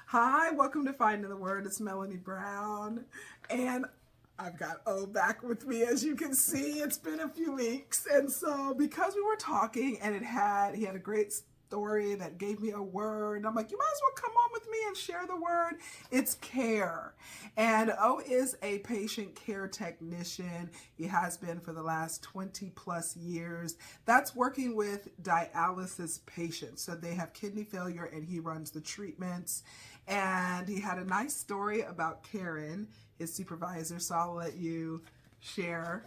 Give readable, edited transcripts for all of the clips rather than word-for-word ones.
Hi, welcome to Finding the Word. It's Melanie Brown, and I've got O back with me. As you can see, it's been a few weeks, and so because we were talking, and he had a great story that gave me a word. I'm like, you might as well come on with me and share the word. It's care, and O is a patient care technician. He has been for the last 20 plus years. That's working with dialysis patients. So they have kidney failure, and he runs the treatments. And he had a nice story about Karen, his supervisor. So I'll let you share.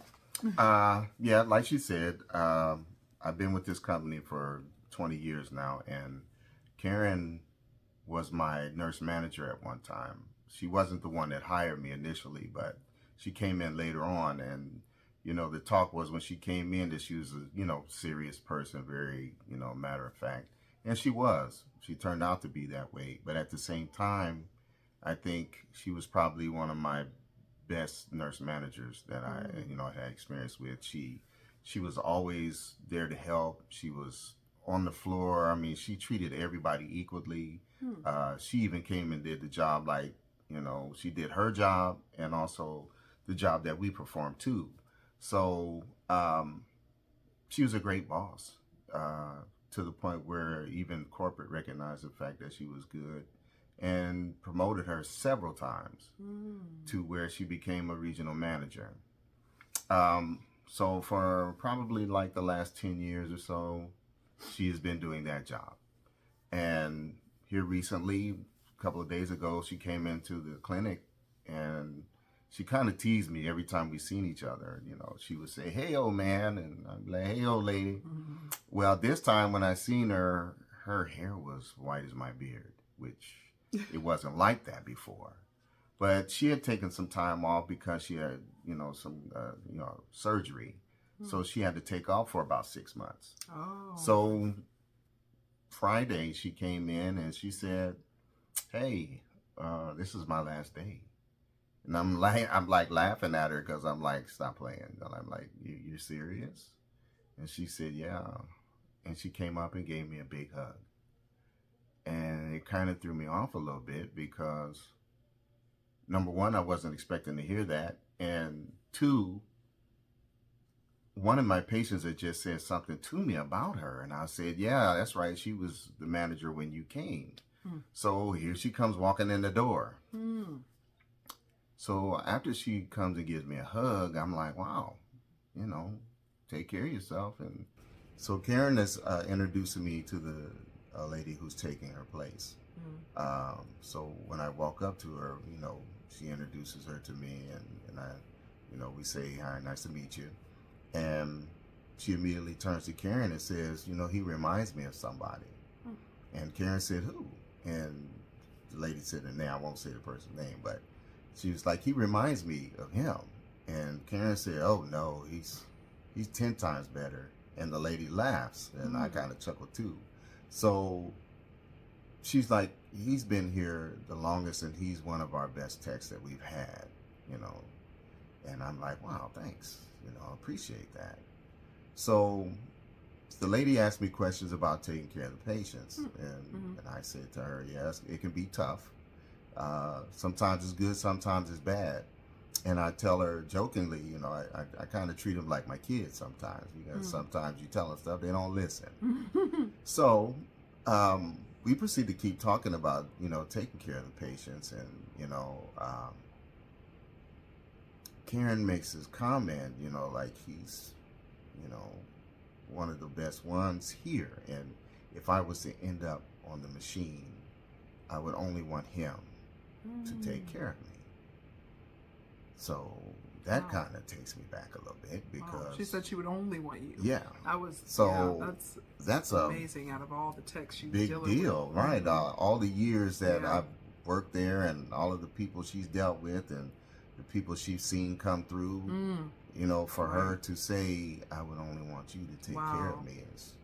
Yeah, like she said, I've been with this company for 20 years now, and Karen was my nurse manager at one time. She wasn't the one that hired me initially, but she came in later on, and the talk was when she came in that she was a serious person, very matter of fact, and she was. She turned out to be that way, but at the same time, I think she was probably one of my best nurse managers that I had experience with. She was always there to help. She was on the floor. I mean, she treated everybody equally. She even came and did the job like she did her job and also the job that we performed too. So she was a great boss to the point where even corporate recognized the fact that she was good and promoted her several times to where she became a regional manager. So for probably like the last 10 years or so, she has been doing that job. And here recently, a couple of days ago, she came into the clinic and she kind of teased me every time we seen each other. She would say, "Hey, old man," and I'd be like, "Hey, old lady." Well, this time when I seen her, her hair was white as my beard, which it wasn't like that before. But she had taken some time off because she had, some, surgery. So she had to take off for about 6 months. Oh. So Friday she came in and she said, "Hey, this is my last day." And I'm like laughing at her because I'm like, "Stop playing." And I'm like, "You're serious?" And she said, "Yeah." And she came up and gave me a big hug. And it kind of threw me off a little bit because number one, I wasn't expecting to hear that. And two, one of my patients had just said something to me about her. And I said, "Yeah, that's right. She was the manager when you came." So here she comes walking in the door. So after she comes and gives me a hug, I'm like, "Wow, you know, take care of yourself." And so Karen is introducing me to the lady who's taking her place. So when I walk up to her, she introduces her to me, and I, we say, "Hi, nice to meet you." And she immediately turns to Karen and says, "He reminds me of somebody." And Karen said, "Who?" And the lady said her name. I won't say the person's name, but she was like, "He reminds me of him." And Karen said, "Oh no, he's 10 times better." And the lady laughs, and I kind of chuckle too. So she's like, "He's been here the longest, and he's one of our best techs that we've had, you know." And I'm like, "Wow, thanks. I appreciate that." So the lady asked me questions about taking care of the patients, and I said to her, "Yes, it can be tough. Sometimes it's good, sometimes it's bad." And I tell her jokingly, I kind of treat them like my kids sometimes, because sometimes you tell them stuff, they don't listen. So we proceed to keep talking about, taking care of the patients. And, Karen makes this comment, like he's, you know, one of the best ones here. And if I was to end up on the machine, I would only want him to take care of me. So that kind of takes me back a little bit because Wow. She said she would only want you. Yeah. I was So that's amazing. Out of all the techs she's big dealing deal, with. right? All the years that I've worked there, and all of the people she's dealt with, and the people she's seen come through, for her to say, "I would only want you to take care of me," is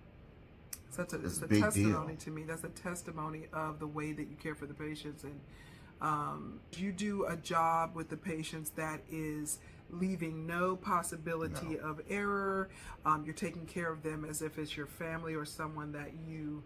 it's a big testimony deal to me. That's a testimony of the way that you care for the patients, and you do a job with the patients that is leaving no possibility No. of error. You're taking care of them as if it's your family or someone that you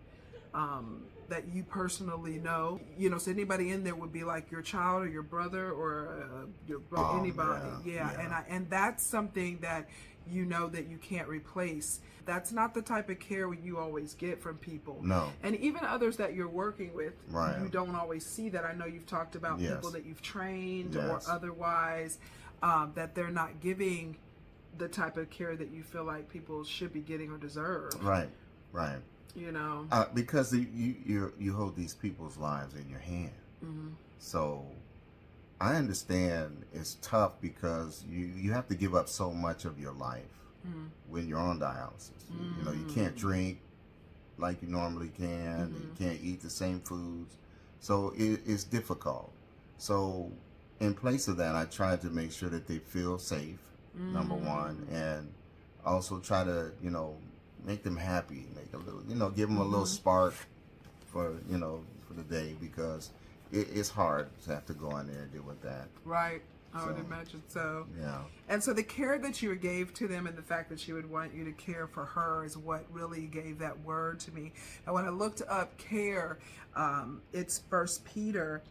that you personally know? You know, so anybody in there would be like your child or your brother or your anybody. Yeah. And that's something that you know that you can't replace. That's not the type of care you always get from people. No. And even others that you're working with, Right. you don't always see that. I know you've talked about Yes. people that you've trained Yes. or otherwise, that they're not giving the type of care that you feel like people should be getting or deserve. Right. Right. You know, because you hold these people's lives in your hand. mm-hmm. So I understand it's tough because you have to give up so much of your life when you're on dialysis. You know, you can't drink like you normally can. You can't eat the same foods. So it's difficult. So in place of that, I try to make sure that they feel safe, number one, and also try to, you know, make them happy, make a little, you know, give them a little spark for, you know, for the day, because it's hard to have to go in there and deal with that. Right. I would So, imagine so. Yeah. And so the care that you gave to them and the fact that she would want you to care for her is what really gave that word to me. And when I looked up care, it's 1 Peter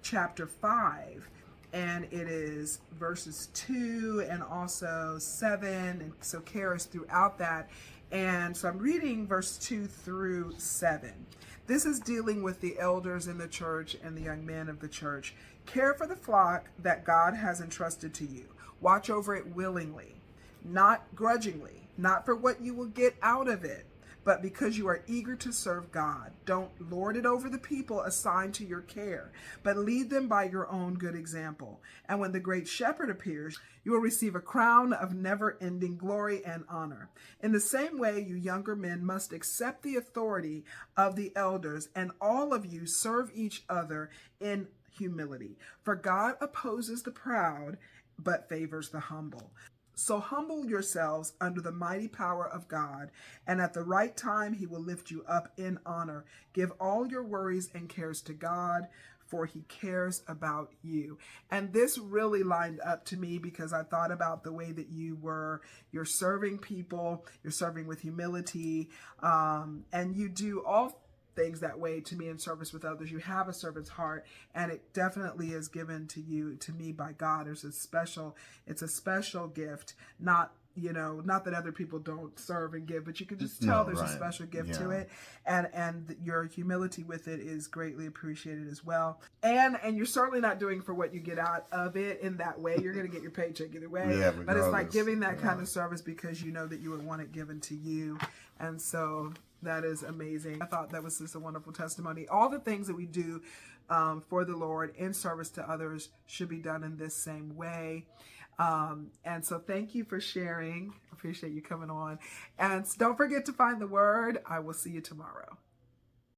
chapter 5. And it is verses 2 and also 7. And so care is throughout that. And so I'm reading verse 2 through 7. This is dealing with the elders in the church and the young men of the church. Care for the flock that God has entrusted to you. Watch over it willingly, not grudgingly, not for what you will get out of it, but because you are eager to serve God. Don't lord it over the people assigned to your care, but lead them by your own good example. And when the great shepherd appears, you will receive a crown of never-ending glory and honor. In the same way, you younger men must accept the authority of the elders, and all of you serve each other in humility. For God opposes the proud, but favors the humble. So humble yourselves under the mighty power of God, and at the right time he will lift you up in honor. Give all your worries and cares to God, for he cares about you. And this really lined up to me because I thought about the way that you're serving people, you're serving with humility, and you do all things that way to me in service with others. You have a servant's heart, and it definitely is given to you, to me, by God. It's a special gift, not that other people don't serve and give, but you can just tell there's a special gift to it, and your humility with it is greatly appreciated as well. And you're certainly not doing for what you get out of it in that way. You're going to get your paycheck either way, but it's like giving that kind of service because you know that you would want it given to you. And so that is amazing. I thought that was just a wonderful testimony. All the things that we do for the Lord in service to others should be done in this same way. And so thank you for sharing. I appreciate you coming on. And don't forget to find the word. I will see you tomorrow.